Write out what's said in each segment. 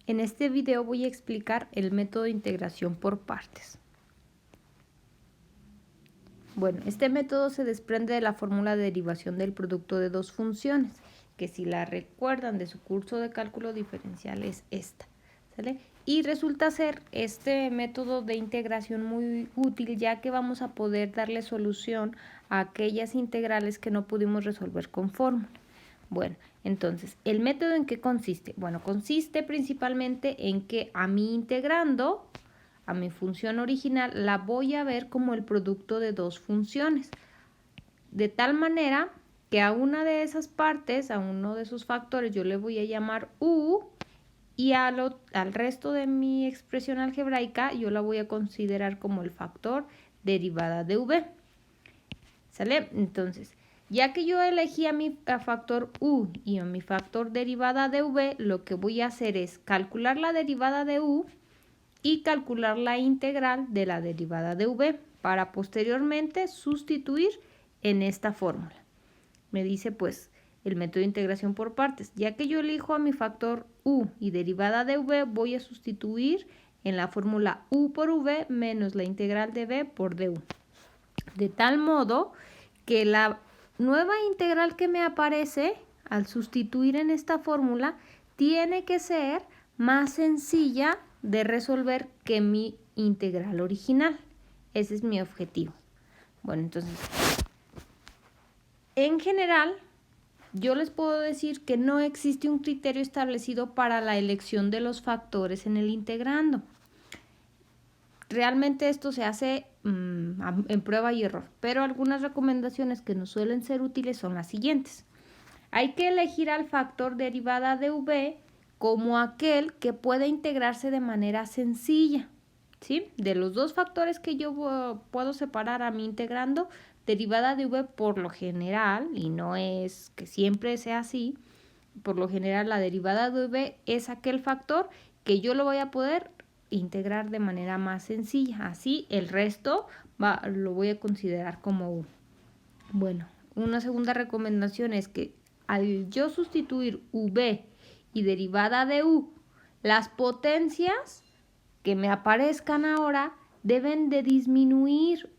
En este video voy a explicar el método de integración por partes. Bueno, este método se desprende de la fórmula de derivación del producto de dos funciones, que si la recuerdan de su curso de cálculo diferencial es esta, ¿sale? Y resulta ser este método de integración muy útil, ya que vamos a poder darle solución a aquellas integrales que no pudimos resolver con fórmula. Bueno, entonces, ¿el método en qué consiste? Bueno, consiste principalmente en que a mi integrando, a mi función original, la voy a ver como el producto de dos funciones. De tal manera que a una de esas partes, a uno de esos factores, yo le voy a llamar u, y al resto de mi expresión algebraica yo la voy a considerar como el factor derivada de v. ¿Sale? Entonces, ya que yo elegí a mi factor u y a mi factor derivada de v, lo que voy a hacer es calcular la derivada de u y calcular la integral de la derivada de v para posteriormente sustituir en esta fórmula. Me dice pues el método de integración por partes. Ya que yo elijo a mi factor u y derivada de v, voy a sustituir en la fórmula u por v menos la integral de v por du. De tal modo que la nueva integral que me aparece al sustituir en esta fórmula tiene que ser más sencilla de resolver que mi integral original. Ese es mi objetivo. Bueno, entonces, en general, yo les puedo decir que no existe un criterio establecido para la elección de los factores en el integrando. Realmente esto se hace en prueba y error, pero algunas recomendaciones que nos suelen ser útiles son las siguientes. Hay que elegir al factor derivada de v como aquel que pueda integrarse de manera sencilla, ¿sí? De los dos factores que yo puedo separar a mi integrando, derivada de v por lo general, y no es que siempre sea así, por lo general la derivada de v es aquel factor que yo lo voy a poder integrar de manera más sencilla. Así el resto lo voy a considerar como u. Bueno, una segunda recomendación es que al yo sustituir v y derivada de u, las potencias que me aparezcan ahora deben de disminuir.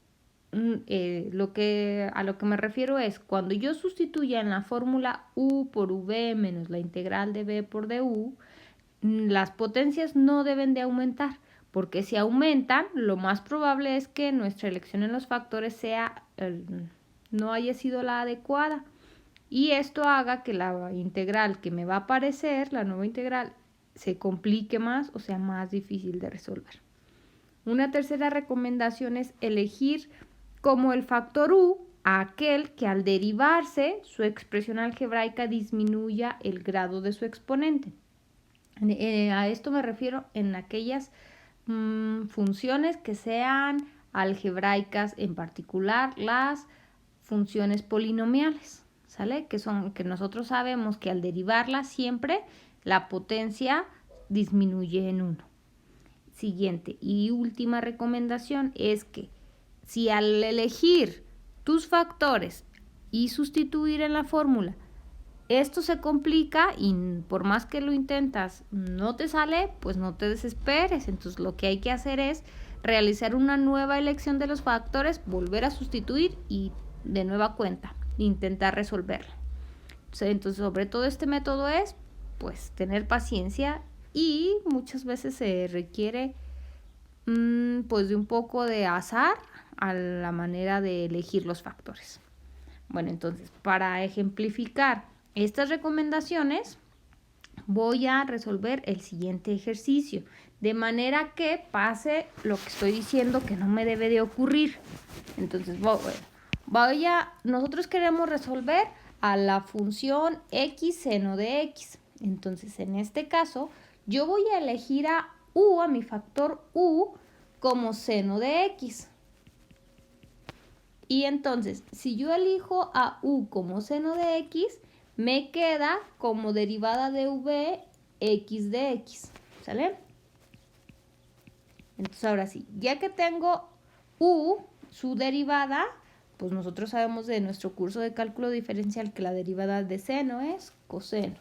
A lo que me refiero es cuando yo sustituya en la fórmula u por v menos la integral de v por du, las potencias no deben de aumentar, porque si aumentan, lo más probable es que nuestra elección en los factores no haya sido la adecuada. Y esto haga que la integral que me va a aparecer, la nueva integral, se complique más o sea más difícil de resolver. Una tercera recomendación es elegir como el factor u a aquel que al derivarse su expresión algebraica disminuya el grado de su exponente. A esto me refiero en aquellas funciones que sean algebraicas, en particular las funciones polinomiales, ¿sale? Que nosotros sabemos que al derivarlas siempre la potencia disminuye en 1. Siguiente y última recomendación es que si al elegir tus factores y sustituir en la fórmula esto se complica y por más que lo intentas no te sale, pues no te desesperes. Entonces lo que hay que hacer es realizar una nueva elección de los factores, volver a sustituir y de nueva cuenta intentar resolverla. Entonces sobre todo este método es pues tener paciencia y muchas veces se requiere pues de un poco de azar a la manera de elegir los factores. Bueno, entonces para ejemplificar estas recomendaciones voy a resolver el siguiente ejercicio, de manera que pase lo que estoy diciendo que no me debe de ocurrir. Entonces nosotros queremos resolver a la función x seno de x. Entonces en este caso yo voy a elegir a mi factor u como seno de x. Y entonces si yo elijo a u como seno de x, me queda como derivada de v x de x, ¿sale? Entonces ahora sí, ya que tengo u, su derivada, pues nosotros sabemos de nuestro curso de cálculo diferencial que la derivada de seno es coseno.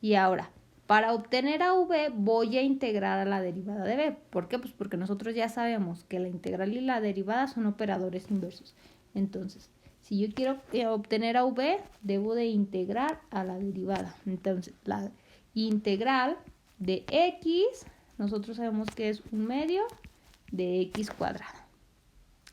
Y ahora, para obtener a v voy a integrar a la derivada de b. ¿Por qué? Pues porque nosotros ya sabemos que la integral y la derivada son operadores inversos. Entonces, si yo quiero obtener a v, debo de integrar a la derivada. Entonces, la integral de x, nosotros sabemos que es 1/2 de x cuadrado.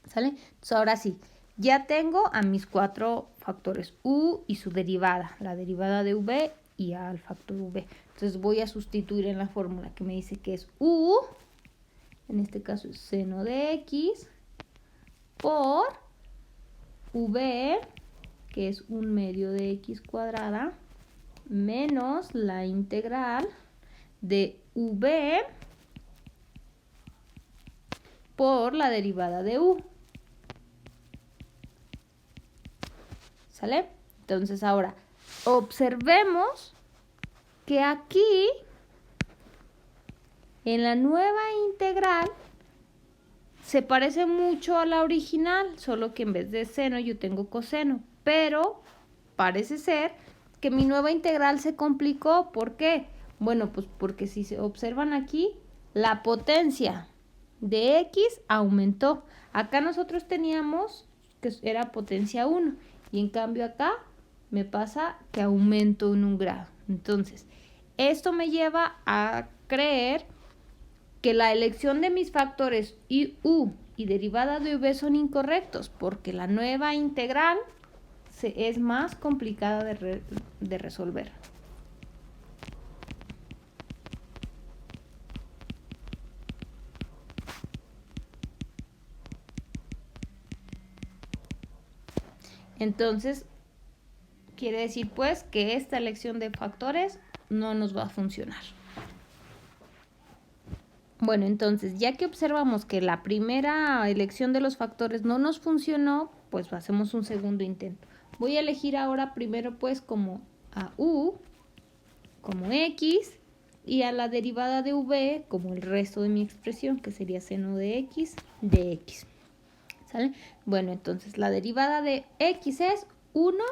¿Sale? Entonces, ahora sí, ya tengo a mis 4 factores, u y su derivada, la derivada de v y al factor v. Entonces voy a sustituir en la fórmula que me dice que es u, en este caso es seno de x, por v, que es 1/2 de x cuadrada, menos la integral de v por la derivada de u. ¿Sale? Entonces ahora, observemos que aquí, en la nueva integral, se parece mucho a la original, solo que en vez de seno yo tengo coseno. Pero parece ser que mi nueva integral se complicó. ¿Por qué? Bueno, pues porque si se observan aquí, la potencia de x aumentó. Acá nosotros teníamos que era potencia 1 y en cambio acá me pasa que aumento en 1 grado. Entonces, esto me lleva a creer que la elección de mis factores u y derivada de v son incorrectos porque la nueva integral es más complicada de resolver. Entonces, quiere decir pues que esta elección de factores no nos va a funcionar. Bueno, entonces, ya que observamos que la primera elección de los factores no nos funcionó, pues hacemos un segundo intento. Voy a elegir ahora primero pues como a u, como x, y a la derivada de v como el resto de mi expresión, que sería seno de x. ¿Sale? Bueno, entonces la derivada de x es 1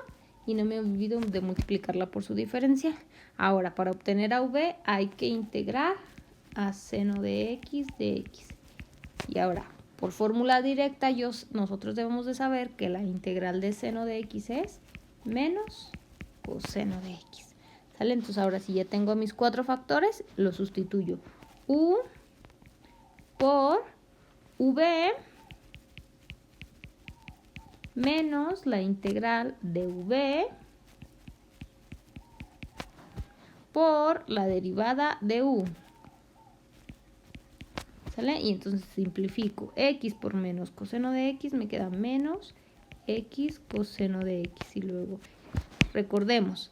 y no me olvido de multiplicarla por su diferencial. Ahora, para obtener a v hay que integrar a seno de x. Y ahora, por fórmula directa, nosotros debemos de saber que la integral de seno de x es menos coseno de x. ¿Sale? Entonces ahora si ya tengo mis 4 factores, los sustituyo. U por v menos la integral de v por la derivada de u. ¿Sale? Y entonces simplifico. X por menos coseno de x me queda menos x coseno de x. Y luego, recordemos,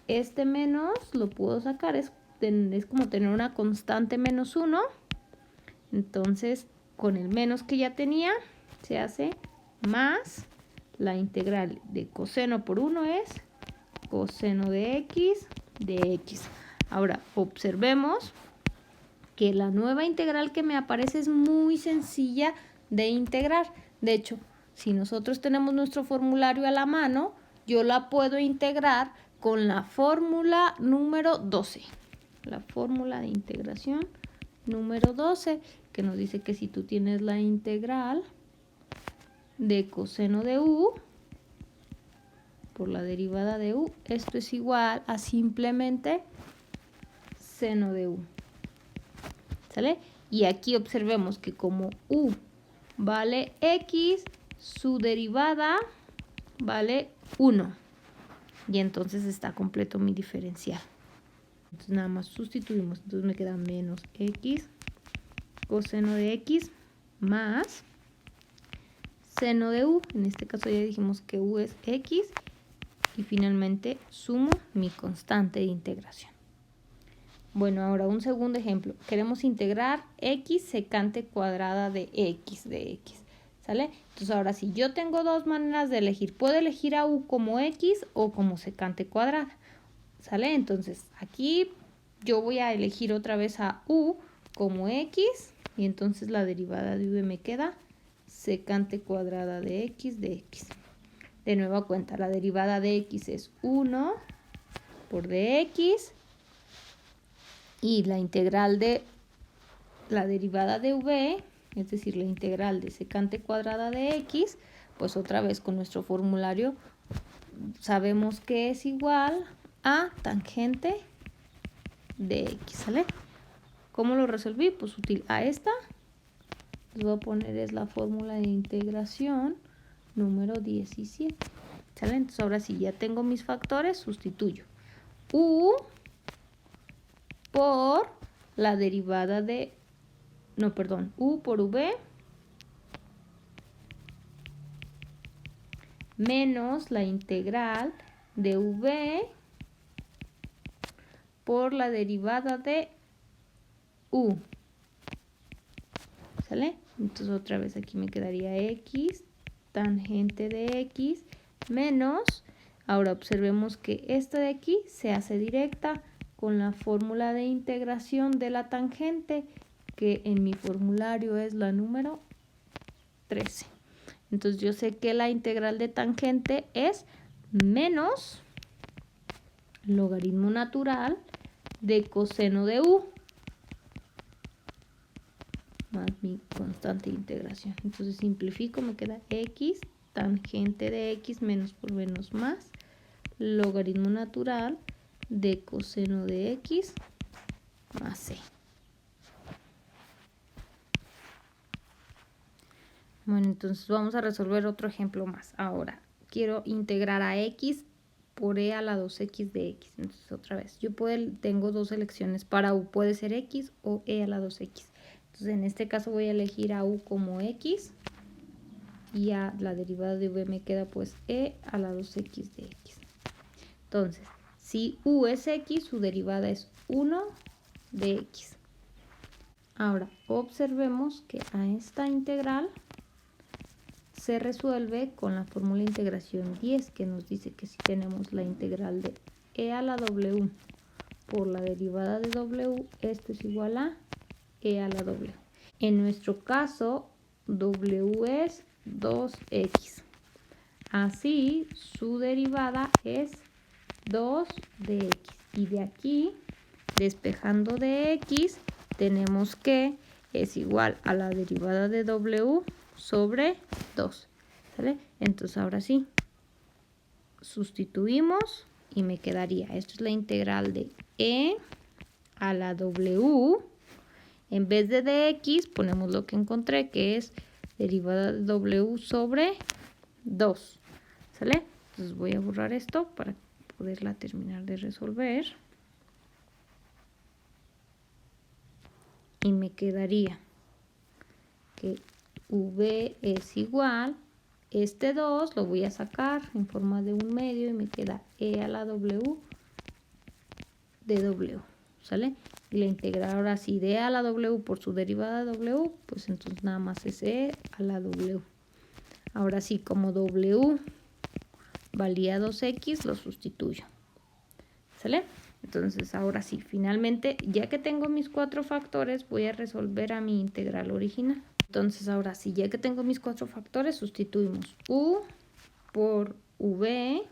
este menos lo puedo sacar, es como tener una constante menos 1. Entonces, con el menos que ya tenía, se hace más la integral de coseno por 1 es coseno de x. Ahora, observemos que la nueva integral que me aparece es muy sencilla de integrar. De hecho, si nosotros tenemos nuestro formulario a la mano, yo la puedo integrar con la fórmula número 12. La fórmula de integración número 12, que nos dice que si tú tienes la integral de coseno de u por la derivada de u, esto es igual a simplemente seno de u. ¿Sale? Y aquí observemos que como u vale x, su derivada vale 1. Y entonces está completo mi diferencial. Entonces nada más sustituimos. Entonces me queda menos x coseno de x más seno de u. En este caso ya dijimos que u es x. Y finalmente sumo mi constante de integración. Bueno, ahora un segundo ejemplo. Queremos integrar x secante cuadrada de x. ¿Sale? Entonces ahora sí, yo tengo dos maneras de elegir. Puedo elegir a u como x o como secante cuadrada. ¿Sale? Entonces aquí yo voy a elegir otra vez a u como x. Y entonces la derivada de v me queda secante cuadrada de x. De nueva cuenta, la derivada de x es 1 por dx Y la integral de la derivada de v, es decir, la integral de secante cuadrada de x, pues otra vez con nuestro formulario sabemos que es igual a tangente de x, ¿sale? ¿Cómo lo resolví? Pues útil a esta. Les voy a poner es la fórmula de integración número 17. ¿Sale? Entonces ahora sí, ya tengo mis factores, sustituyo. U por la derivada de... No, perdón. U por V menos la integral de V por la derivada de U. ¿Sale? Entonces otra vez aquí me quedaría X, tangente de X, menos, ahora observemos que esta de aquí se hace directa con la fórmula de integración de la tangente, que en mi formulario es la número 13. Entonces yo sé que la integral de tangente es menos logaritmo natural de coseno de U más mi constante de integración. Entonces simplifico, me queda X tangente de X menos por menos más logaritmo natural de coseno de X más C. Bueno, entonces vamos a resolver otro ejemplo más. Ahora, quiero integrar a X por E a la 2X de X. Entonces, otra vez, tengo dos elecciones para U. Puede ser X o E a la 2X. Entonces, en este caso voy a elegir a U como X. Y a la derivada de V me queda pues E a la 2X de X. Entonces, si U es X, su derivada es 1 de X. Ahora, observemos que a esta integral se resuelve con la fórmula de integración 10, que nos dice que si tenemos la integral de E a la W por la derivada de W, esto es igual a E a la W. En nuestro caso, W es 2X. Así, su derivada es 2 de X. Y de aquí, despejando de X, tenemos que es igual a la derivada de W sobre 2. ¿Sale? Entonces ahora sí, sustituimos y me quedaría, esto es la integral de E a la W. En vez de dx ponemos lo que encontré, que es derivada de W sobre 2. ¿Sale? Entonces voy a borrar esto para poderla terminar de resolver. Y me quedaría que V es igual, este 2 lo voy a sacar en forma de un medio y me queda E a la W de W, ¿sale? Y la integral ahora sí de E a la W por su derivada de W, pues entonces nada más es E a la W. Ahora sí, como W valía 2X, lo sustituyo, ¿sale? Entonces ahora sí, finalmente, ya que tengo mis 4 factores, voy a resolver a mi integral original. Entonces ahora sí, ya que tengo mis 4 factores, sustituimos U por V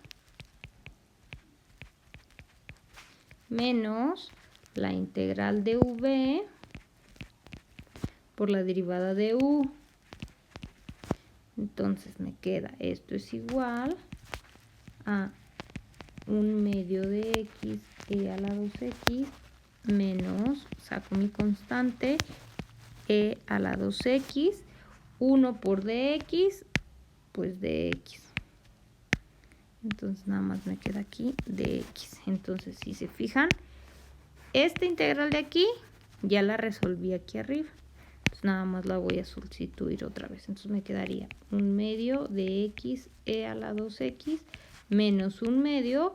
menos la integral de V por la derivada de U. Entonces me queda, esto es igual a un medio de X E a la 2X menos, saco mi constante, E a la 2X, 1 por dx, pues dx. Entonces nada más me queda aquí dx. Entonces si se fijan, esta integral de aquí ya la resolví aquí arriba. Entonces nada más la voy a sustituir otra vez. Entonces me quedaría un medio de x e a la 2x menos un medio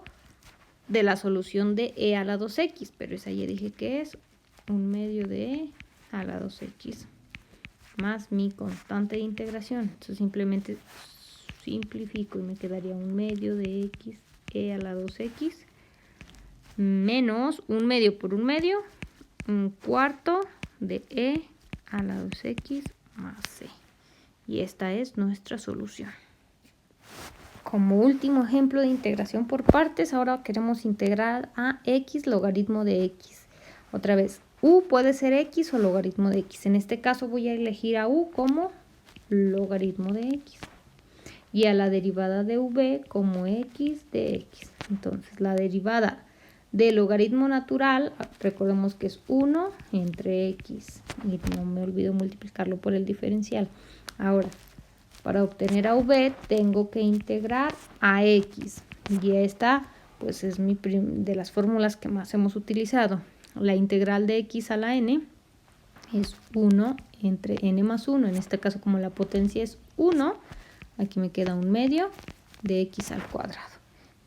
de la solución de e a la 2x. Pero esa ya dije que es un medio de e a la 2x más mi constante de integración. Entonces simplemente simplifico y me quedaría un medio de x e a la 2x menos un medio por un medio, un cuarto de e a la 2x más c. Y esta es nuestra solución. Como último ejemplo de integración por partes, ahora queremos integrar a x logaritmo de x. Otra vez, u puede ser x o logaritmo de x. En este caso voy a elegir a u como logaritmo de x y a la derivada de v como x de x. Entonces, la derivada del logaritmo natural, recordemos que es 1 entre x y no me olvido multiplicarlo por el diferencial. Ahora, para obtener a v tengo que integrar a x y esta pues es de las fórmulas que más hemos utilizado. La integral de x a la n es 1 entre n más 1, en este caso como la potencia es 1, aquí me queda un medio de x al cuadrado.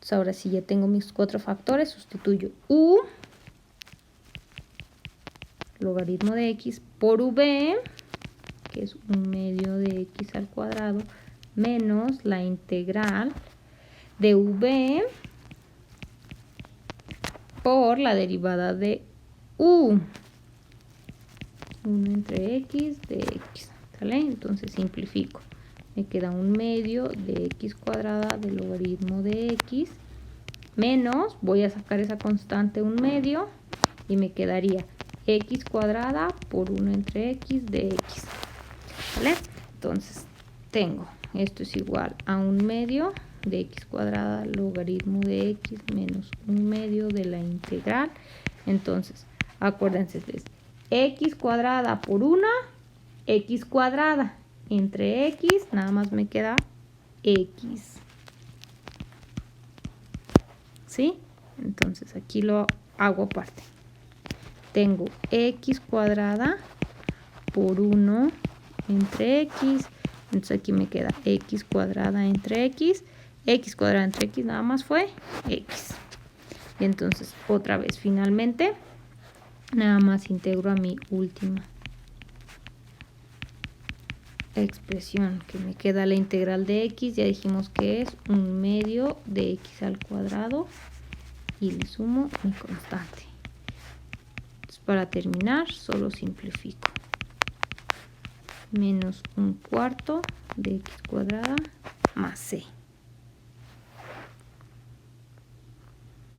Entonces ahora sí ya tengo mis 4 factores, sustituyo u, logaritmo de x, por v, que es un medio de x al cuadrado, menos la integral de v por la derivada de u, 1 entre x de x, ¿sale? Entonces simplifico. Me queda un medio de x cuadrada del logaritmo de x menos, voy a sacar esa constante un medio y me quedaría x cuadrada por 1 entre x de x, ¿vale? Entonces tengo, esto es igual a un medio de x cuadrada logaritmo de x menos un medio de la integral. Entonces, acuérdense, es x cuadrada por 1, x cuadrada entre x, nada más me queda x. ¿Sí? Entonces aquí lo hago aparte. Tengo x cuadrada por 1 entre x. Entonces aquí me queda x cuadrada entre x. X cuadrada entre x nada más fue x. Y entonces otra vez finalmente nada más integro a mi última expresión, que me queda la integral de x, ya dijimos que es un medio de x al cuadrado y le sumo mi constante. Entonces, para terminar solo simplifico, menos un cuarto de x cuadrada más c.